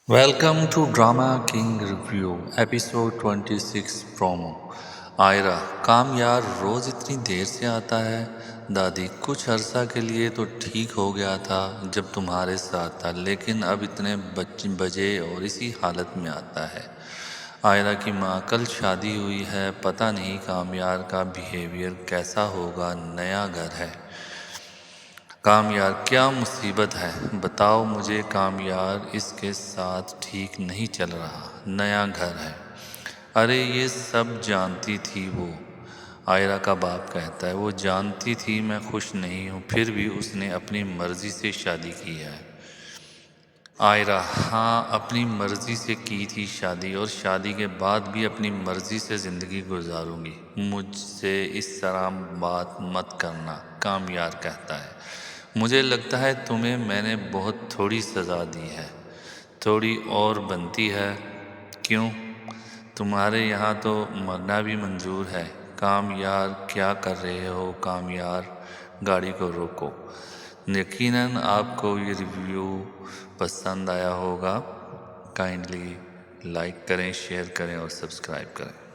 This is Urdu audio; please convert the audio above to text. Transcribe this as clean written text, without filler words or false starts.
Welcome to drama king review episode 26 promo. Aira, کام یار روز اتنی دیر سے آتا ہے؟ دادی: کچھ عرصہ کے لیے تو ٹھیک ہو گیا تھا جب تمہارے ساتھ تھا، لیکن اب اتنے بجے اور اسی حالت میں آتا ہے۔ آئرہ کی ماں: کل شادی ہوئی ہے، پتہ نہیں کام یار کا بیہیویئر کیسا ہوگا، نیا گھر ہے۔ کام یار: کیا مصیبت ہے، بتاؤ مجھے کام یار، اس کے ساتھ ٹھیک نہیں چل رہا، نیا گھر ہے۔ ارے یہ سب جانتی تھی وہ، آئرہ کا باپ کہتا ہے۔ وہ جانتی تھی میں خوش نہیں ہوں، پھر بھی اس نے اپنی مرضی سے شادی کی ہے۔ آئرہ: ہاں، اپنی مرضی سے کی تھی شادی، اور شادی کے بعد بھی اپنی مرضی سے زندگی گزاروں گی، مجھ سے اس طرح بات مت کرنا۔ کام یار کہتا ہے: مجھے لگتا ہے تمہیں میں نے بہت تھوڑی سزا دی ہے، تھوڑی اور بنتی ہے۔ کیوں؟ تمہارے یہاں تو مرنا بھی منظور ہے۔ کام یار: کیا کر رہے ہو کام یار، گاڑی کو روکو۔ یقیناً آپ کو یہ ریویو پسند آیا ہوگا، کائنڈلی لائک کریں، شیئر کریں اور سبسکرائب کریں۔